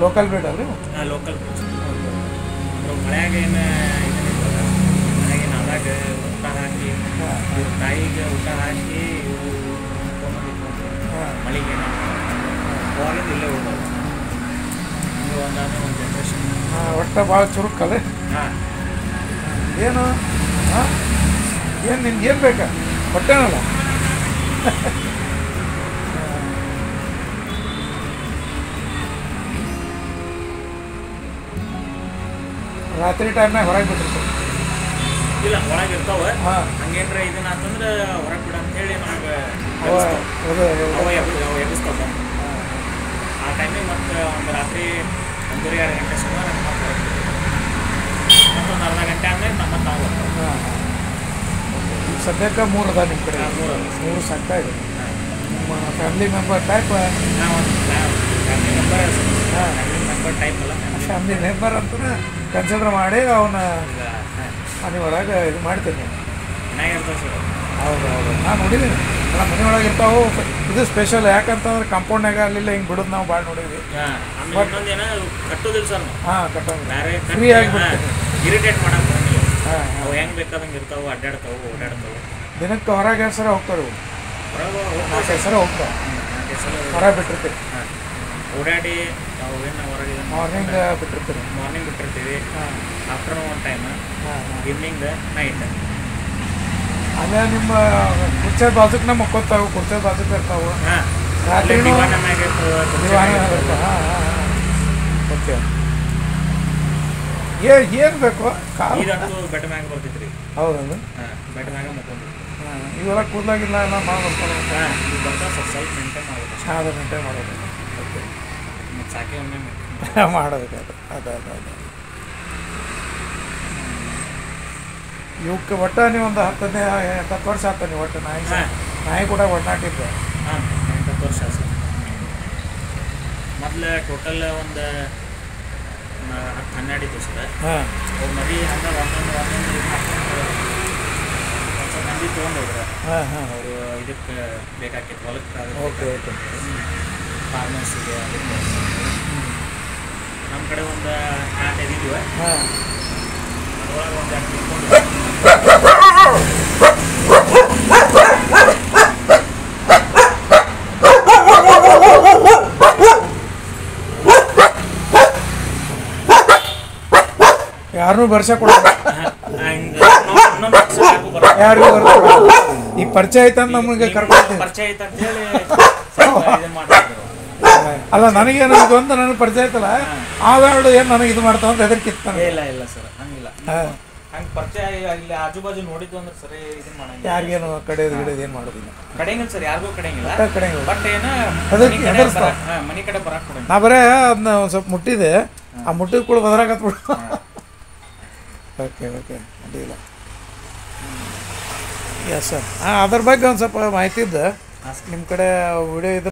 Local bread ಅಲ್ರಿ? ಹಾಂ, local bread. ಮಳೆಯಾಗ ಏನು ಮಳೆಯಾಗೇನು ಆದಾಗ ಊಟ ಹಾಕಿ ಇವ್ರ ತಾಯಿಗೆ ಊಟ ಹಾಕಿ ಮಳೆಗೆ ಹೊರಗಿಂದ ಇಲ್ಲೇ ಹೋಗೋದು. ಹಿಂಗೆ ಒಂದು ಜನ್ರೇಷನ್. ಒಟ್ಟು ಭಾಳ ಚುರುಕಲ್ಲ. ಹಾಂ. ಏನು ಏನು ನಿಮ್ಗೆ ಏನು ಬೇಕಾ ಹೊಟ್ಟೆನಲ್ಲ? ರಾತ್ರಿ ಟೈಮ್ನಾಗ ಹೊರಗೆ ಬಿಟ್ಟಿರ್ತಾರೆ? ಇಲ್ಲ, ಒಳಗೆ ಇರ್ತಾವೆ. ಹಂಗೇನ್ರ ಇದನ್ನ ಅಂತಂದ್ರೆ ಹೊರಗೆ ಬಿಡ ಅಂತೇಳಿ ನಮಗೆ ಎಬ್ಬಿಸ್ತಾವ. ಆ ಟೈಮಿಗೆ ಮತ್ತೆ ಒಂದು ರಾತ್ರಿ 1:30-2 ಗಂಟೆ ಸುಮಾರು ನಮ್ಮ ಮತ್ತೊಂದು ಅರ್ಧ ಗಂಟೆ ಆದ್ಮೇಲೆ ನಮ್ಮ ತಾವು ಸದ್ಯಕ್ಕೆ 3 ಅದ ನಿಮ್ಮ ಕಡೆ? 3 ಸಾಕ್ತಾ ಇದೆ. ನಿಮ್ಮ family member type? Family member type ಅಲ್ಲ, ಫ್ಯಾಮಿಲಿ ಮೆಂಬರ್ ಅಂತ ಕನ್ಸಿಡರ್ ಮಾಡಿ ಅವನ್ನ ಮನೆ ಒಳಗೆ ಇದು ಮಾಡ್ತೀನಿ. ಚೆನ್ನಾಗಿರ್ತದೆ ಸರ್. ಹೌದು ಹೌದು, ನಾನು ನೋಡಿದ್ದೀನಿ. ನಮ್ಮ ಮನೆ ಒಳಗೆ ಇರ್ತಾವೆ. ಇದು ಸ್ಪೆಷಲ್ ಯಾಕಂತಂದ್ರೆ ಕಾಂಪೌಂಡ್ನಾಗ ಅಲ್ಲಿಲ್ಲ ಹಿಂಗೆ ಬಿಡೋದು ನಾವು ಭಾಳ ನೋಡಿದ್ವಿ. ಇನ್ನೊಂದೇನ ಕಟ್ಟೋದಿಲ್ಲ ಸರ್ ನಾವು. ಹಾಂ, ಕಟ್ಟೋದು ಬೇರೆ ಫ್ರೀ ಆಗಿಬಿಡ್ತೀನಿ. ಇರಿಟೇಟ್ ಮಾಡಕ್ಕೆ ಬರಂಗಿಲ್ಲ. ಅವು ಹೆಂಗೆ ಬೇಕಾದಂಗೆ ಇರ್ತಾವೆ, ಅಡ್ಡಾಡ್ತಾವೆ, ಓಡಾಡ್ತಾವೆ. ದಿನಕ್ಕೆ ಹೊರಗೆ 2 ಸಲ ಹೋಗ್ತಾರೆ. ಹೊರಗೆ 4-5 ಸಲ ಹೋಗ್ತಾವೆ. ಹೊರಗೆ ಬಿಟ್ಟಿರ್ತೀವಿ. ಓಡಾಡಿ ನಾವು ಏನು ಹೊರಗೆ ಮಾರ್ನಿಂಗ್ ಬಿಟ್ಟಿರ್ತೀವಿ. ಮಾರ್ನಿಂಗ್ ಬಿಟ್ಟಿರ್ತೀವಿ. ಆಫ್ಟರ್ನೂನ್ ಒಂದು ಟೈಮ್, ಈವ್ನಿಂಗ್, ನೈಟ್. ಅದೇ ನಿಮ್ಮ ಕುರ್ಚೆ ಬಾಜುಕ್ನ ಮಕ್ಕೋತಾವೆ, ಕುರ್ಚೆ ಬಾಜುಕ್ ಇರ್ತಾವೆ. ರಾತ್ರಿ ದಿವಾನ ಓಕೆ. ಏನು ಬೇಕು ಇದಂತೂ ಬೆಟ್ಟ ಮ್ಯಾಗ ಬರ್ತೈತೆ ರೀ. ಹೌದಲ್ಲ? ಬೆಟ್ಟ ಮ್ಯಾಗ ಮಕ್ಕೊಂಡು ಇವೆಲ್ಲ ಕೂದಲಾಗಿಲ್ಲ ನಾವು ಮಾಡ್ಬೇಕು. ಬರ್ತಾವೆ ಸರ್, ಸ್ವಲ್ಪ ಮೇಂಟೈನ್ ಮಾಡಬೇಕು. ಅದು ಮೇಂಟೈನ್ ಮಾಡೋದು. ಓಕೆ, ಮತ್ತು ಸಾಕೆ ಒಮ್ಮೆ ಮಾಡಬೇಕು. ಅದು ಇವಕ್ಕೆ ಒಟ್ಟು ನೀವು ಒಂದು 10 ವರ್ಷ ಆಗ್ತಾನೆ ನೀವು ಒಟ್ಟು ನಾಯಿ ಕೂಡ ಒಟ್ಟಾಟಿದ್ದೆ? ಹಾಂ, 10 ವರ್ಷ ಸರ್. ಮೊದಲು ಟೋಟಲ್ ಒಂದು 10-12 ಇತ್ತು ಸರ್. ಅವ್ರು ಮರಿ ಹಂಗೆ ಒಂದೊಂದು ಸ್ವಲ್ಪ ಮಂದಿ ತೊಗೊಂಡೋಗ್ರೆ ಅವರು ಇದಕ್ಕೆ ಬೇಕಾಗಿತ್ತು ಹೊಲಕ್ಕೆ. Okay okay. ಫಾರ್ಮರ್ಸಿಗೆ ಅದಕ್ಕೆ ನಮ್ಮ ಕಡೆ ಒಂದು 4-5 ಇದ್ವಿ. ಅದ್ರೊಳಗೆ ಒಂದು 2 ತಿಳ್ಕೊಂಡು ಯಾರನ್ನೂ ಬರ್ಸ ಕೊಡೋದು, ಯಾರಿಗೂ ಈ ಪರಿಚಯ ಐತಂದು ನಮಗೆ ಕರ್ಕೊಳ್ತೀವಿ. ಪರಿಚಯ ಐತೆ ಅಂತೇಳಿ ಇದನ್ನು ಮಾಡ್ತಿದ್ರು. ಅಲ್ಲ, ನನಗೇನು ಇದು ಅಂತ ನನಗೆ ಪರಿಚಯ ಐತಲ್ಲ, ಆದಾಡು ಏನು ನನಗೆ ಇದು ಮಾಡ್ತಾವ ಅಂತ ಹೆದರ್ಕಿತ್ತು. ಇಲ್ಲ ಸರ್, ಹಂಗಿಲ್ಲ. ಹಂಗೆ ಪರಿಚಯ ಇಲ್ಲಿ ಆಜು ಬಾಜು ನೋಡಿದ್ದು ಅಂದ್ರೆ ಸರಿ ಇದನ್ನ ಮಾಡಂಗಿಲ್ಲ. ಯಾರಿಗೇನು ಕಡೆದು ಗಿಡದು ಏನು ಮಾಡೋದಿಲ್ಲ. ಕಡೆಂಗಿಲ್ಲ ಸರ್, ಯಾರಿಗೂ ಕಡೆಂಗಿಲ್ಲ. ಬಟ್ ಏನು ಮನೆ ಕಡೆ ಬರಕ್ಕೆ ಕೊಡಂಗಿಲ್ಲ. ನಾ ಬರೇ ಅದನ್ನ ಒಂದು ಸ್ವಲ್ಪ ಮುಟ್ಟಿದೆ, ಆ ಮುಟ್ಟಿದ ಕೂಡ ಬದರಾಕತ್ಬಿಡು. ಓಕೆ ಓಕೆ, ಅಡ್ಡಿಲ್ಲ. Yes sir. ಅದ್ರ ಬಗ್ಗೆ ಒಂದು ಸ್ವಲ್ಪ ಮಾಹಿತಿ ಇದ್ದ ನಿಮ್ಮ ಕಡೆ ವಿಡಿಯೋ ಇದ್ರೆ